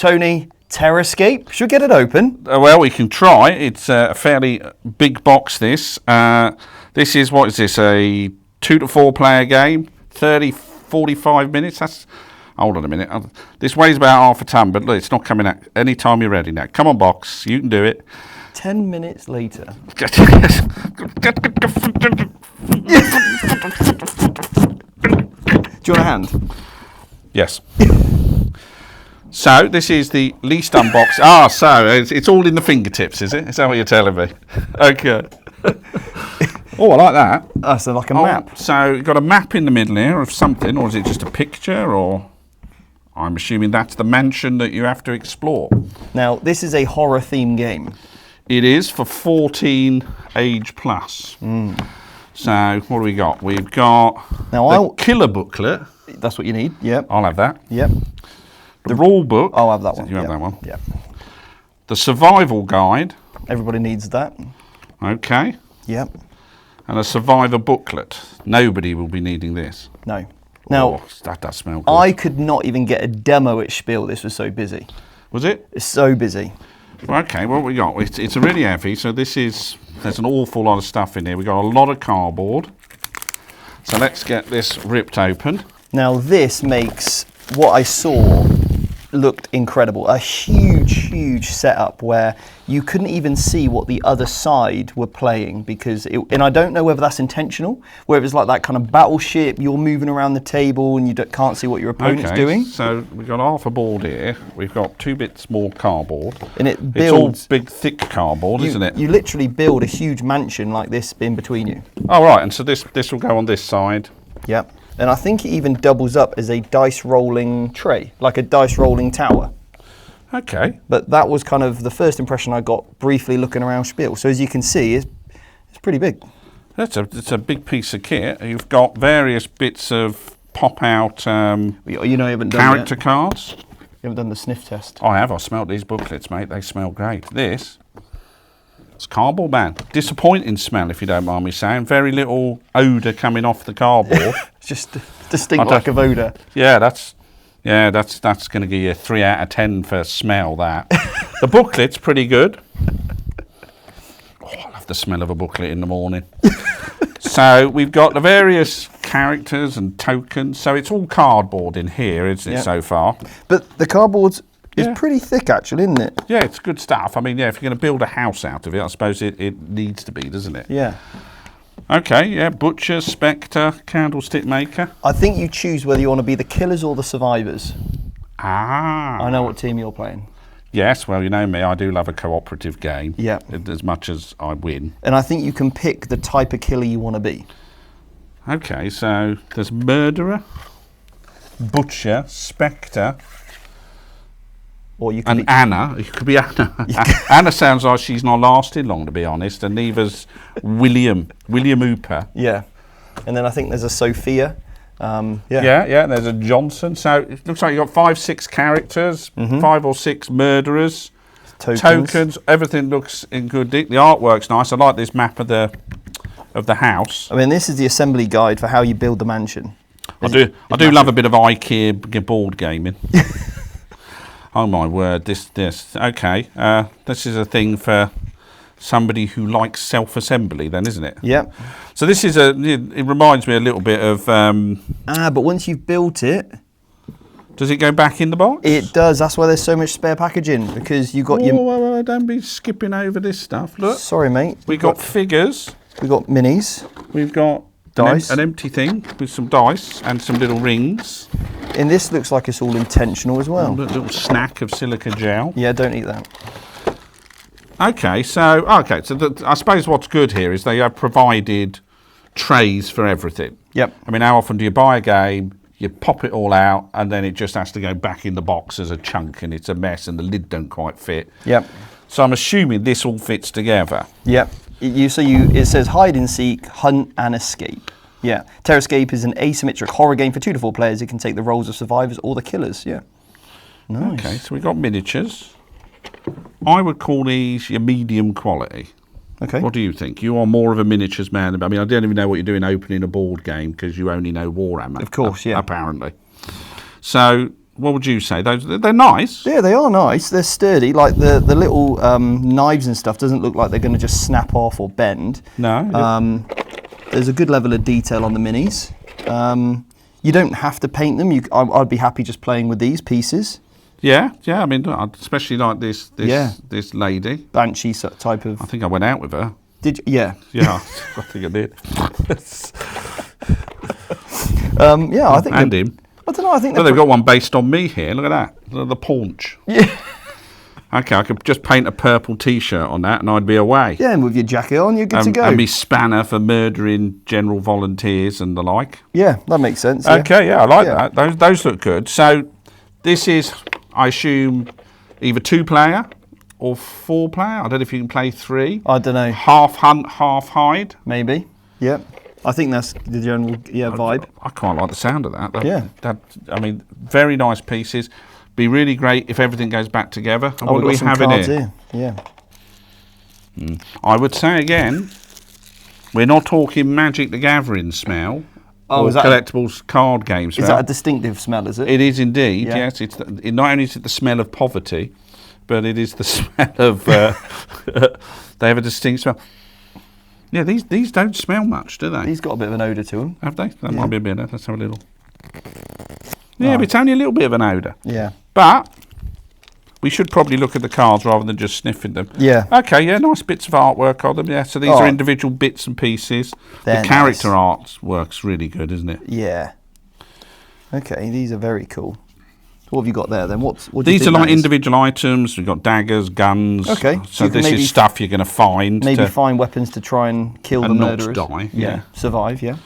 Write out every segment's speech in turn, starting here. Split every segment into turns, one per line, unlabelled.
Tony, Terrorscape. Should we get it open?
Well, we can try. It's a fairly big box, this. This is, what is this, a 2 to 4 player game? 30, 45 minutes? That's... Hold on a minute. This weighs about half a ton, but look, it's not coming out any time you're ready now. Come on, box. You can do it.
10 minutes later.
Do
you want a hand?
Yes. So, this is the least unboxed. So it's all in the fingertips, is it? Is that what you're telling me? Okay. Oh, I like that.
So like a map.
So, you've got a map in the middle here of something, or is it just a picture, or... I'm assuming that's the mansion that you have to explore.
Now, this is a horror theme game.
It is for 14 age plus. So, what do we got? We've got the killer booklet.
That's what you need, yep.
I'll have that.
Yep.
The rule book.
I'll have that one.
You have that one?
Yep.
The survival guide.
Everybody needs that.
Okay.
Yep.
And a survivor booklet. Nobody will be needing this.
No. Now,
that does smell good.
I could not even get a demo at Spiel. This was so busy.
Was it?
It's so busy.
Okay, what we got? It's really heavy, so there's an awful lot of stuff in here. We've got a lot of cardboard. So let's get this ripped open.
Now, this makes what I saw looked incredible. A huge setup where you couldn't even see what the other side were playing because and I don't know whether that's intentional, whether it's like that kind of battleship, you're moving around the table and you can't see what your opponent's doing.
So we've got half a board here. We've got 2 bits more cardboard.
And it builds...
It's all big, thick cardboard, isn't it?
You literally build a huge mansion like this in between you.
Oh, right. And so this will go on this side.
Yep. And I think it even doubles up as a dice rolling tray, like a dice rolling tower.
Okay.
But that was kind of the first impression I got briefly looking around Spiel. So as you can see, it's pretty big.
It's a big piece of kit. You've got various bits of pop-out
you haven't done
character cards.
You haven't done the sniff test.
I have. I smelled these booklets, mate. They smell great. It's cardboard, man. Disappointing smell, if you don't mind me saying. Very little odour coming off the cardboard.
It's just distinct lack of odour.
Yeah, that's going to give you a 3 out of 10 for smell, that. The booklet's pretty good. Oh, I love the smell of a booklet in the morning. So we've got the various characters and tokens. So it's all cardboard in here, isn't it, so far? But
the cardboard's pretty thick, actually, isn't it?
Yeah, it's good stuff. I mean, if you're going to build a house out of it, I suppose it needs to be, doesn't it?
Yeah.
Okay, yeah, Butcher, Spectre, Candlestick Maker.
I think you choose whether you want to be the killers or the survivors.
I
know what team you're playing.
Yes, well, you know me, I do love a cooperative game.
Yeah.
As much as I win.
And I think you can pick the type of killer you want to be.
Okay, so there's Murderer, Butcher, Spectre,
or you can
be Anna. You could be Anna. Anna sounds like she's not lasting long, to be honest, and neither's William Hooper.
Yeah. And then I think there's a Sophia.
Yeah, there's a Johnson. So it looks like you've got 5, 6 characters, 5 or 6 murderers, tokens. Everything looks in good nick. The artwork's nice. I like this map of the house.
I mean, this is the assembly guide for how you build the mansion.
I do love a bit of IKEA board gaming. Oh my word, this. Okay, this is a thing for somebody who likes self-assembly then, isn't it?
Yep.
So this is it reminds me a little bit of...
but once you've built it...
Does it go back in the box?
It does, that's why there's so much spare packaging, because you've got
Whoa, don't be skipping over this stuff, look.
Sorry, mate.
We've got figures.
We've got minis.
We've got dice. An empty thing with some dice and some little rings.
And this looks like it's all intentional as well.
A little snack of silica gel.
Yeah, don't eat that.
Okay, so I suppose what's good here is they have provided trays for everything.
Yep.
I mean, how often do you buy a game, you pop it all out, and then it just has to go back in the box as a chunk, and it's a mess, and the lid don't quite fit.
Yep.
So I'm assuming this all fits together.
Yep. It says hide and seek, hunt and escape. Yeah. Terrorscape is an asymmetric horror game for 2 to 4 players. It can take the roles of survivors or the killers. Yeah. Nice.
Okay, so we've got miniatures. I would call these your medium quality.
Okay.
What do you think? You are more of a miniatures man. I mean, I don't even know what you're doing opening a board game because you only know Warhammer.
Of course, yeah.
Apparently. So what would you say? They're nice.
Yeah, they are nice. They're sturdy. Like the little knives and stuff doesn't look like they're going to just snap off or bend.
No.
There's a good level of detail on the minis. You don't have to paint them. I'd be happy just playing with these pieces.
Yeah. I mean, especially like this lady.
Banshee type of.
I think I went out with her.
Did you? Yeah.
Yeah, I think I did.
Yeah, I think.
And him.
I don't know. I think
they've got one based on me here. Look at that. The paunch.
Yeah.
Okay, I could just paint a purple T-shirt on that, and I'd be away.
Yeah, and with your jacket on, you're good to go.
And me spanner for murdering general volunteers and the like.
Yeah, that makes sense. Yeah.
Okay, yeah, I like that. Those look good. So this is, I assume, either 2-player or 4-player. I don't know if you can play 3.
I don't know.
Half hunt, half hide.
Maybe. Yeah. I think that's the general vibe.
I quite like the sound of that.
Yeah.
I mean, very nice pieces. Be really great if everything goes back together. And what do we have in here?
Yeah.
I would say again, we're not talking Magic the Gathering smell or collectibles card game smell.
Is that a distinctive smell, is it?
It is indeed,
yeah.
Yes. Not only is it the smell of poverty, but it is the smell of, they have a distinct smell. Yeah, these don't smell much, do they?
These got a bit of an odour to them.
Have they? That might be a bit. Let's have a little. Yeah, but it's only a little bit of an odour.
Yeah.
But we should probably look at the cards rather than just sniffing them.
Yeah.
Okay, yeah, nice bits of artwork on them, yeah. So these are individual bits and pieces.
They're
the character art works really good, isn't it?
Yeah. Okay, these are very cool. What have you got there then? What
these are like individual items. We've got daggers, guns.
Okay.
So this is stuff you're going to find.
Maybe find weapons to try and kill the murderers.
Not die.
Yeah. Survive, yeah.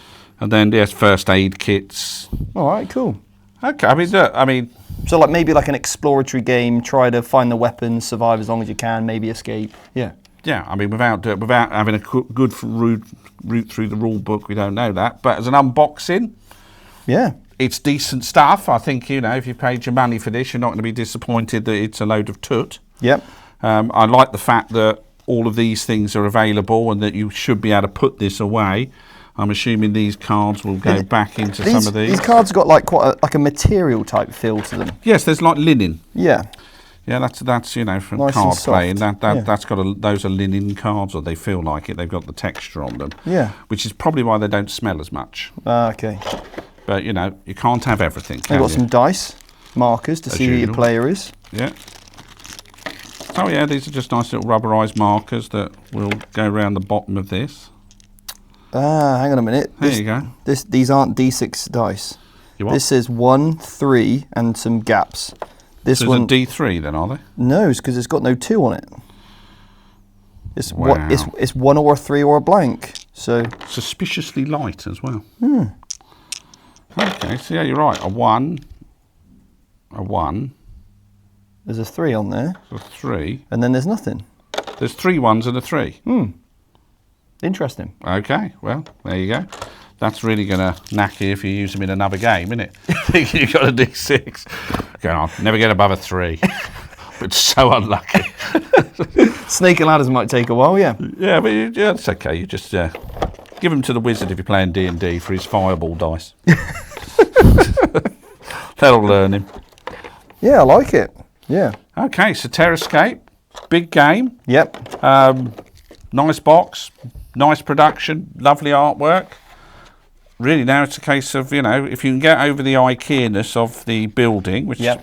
And then there's first aid kits.
All right, cool.
Okay, I mean...
So like maybe like an exploratory game, try to find the weapons, survive as long as you can, maybe escape. Yeah.
Yeah, I mean, without having a good route through the rule book, we don't know that. But as an unboxing...
Yeah.
It's decent stuff. I think, if you paid your money for this, you're not going to be disappointed that it's a load of toot.
Yep.
I like the fact that all of these things are available and that you should be able to put this away. I'm assuming these cards will go back into some of these.
These cards got like quite a material type feel to them.
Yes, there's like linen.
Yeah.
Yeah, that's from
nice
card playing.
That's
got those are linen cards, or they feel like it. They've got the texture on them.
Yeah.
Which is probably why they don't smell as much.
Okay.
But, you can't have everything,
They've got some dice markers to see who your player is.
Yeah. Oh, yeah, these are just nice little rubberised markers that will go around the bottom of this.
Hang on a minute.
There you go.
These aren't D6 dice.
This
says 1, 3, and some gaps. This
one... So it's a D3 then, are they?
No, it's because it's got no 2 on it. It's
wow.
It's 1 or a 3 or a blank. So
suspiciously light as well. Okay, so yeah, you're right. A 1.
There's a 3 on there.
A 3.
And then there's nothing.
There's 3 1s and a 3.
Interesting.
Okay, well, there you go. That's really going to knack you if you use them in another game, isn't it? Thinking you've got a D6. Going on, never get above a 3. But so unlucky.
Snake and ladders might take a while, yeah.
Yeah, but it's okay. You just give them to the wizard if you're playing D&D for his fireball dice. That'll learn him.
Yeah, I like it. Yeah.
Okay, so Terrorscape, big game.
Yep.
Nice box, nice production, lovely artwork. Really, now it's a case of, if you can get over the IKEA-ness of the building, which, the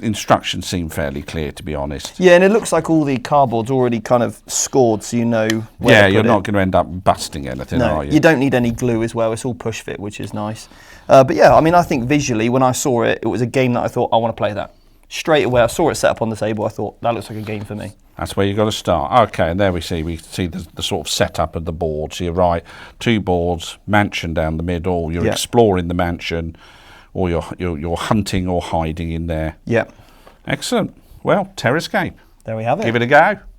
instructions seem fairly clear, to be honest.
Yeah, and it looks like all the cardboard's already kind of scored, so you know where to put
you're not going to end up busting anything, are you?
You don't need any glue as well. It's all push fit, which is nice. But yeah, I think visually, when I saw it, it was a game that I thought, I want to play that. Straight away, I saw it set up on the table. I thought, that looks like a game for me.
That's where you've got to start. Okay, and there we see the sort of setup of the board. So you're right, 2 boards, mansion down the middle. You're exploring the mansion, or you're hunting or hiding in there.
Yep.
Excellent. Well, Terrorscape.
There we have it.
Give it a go.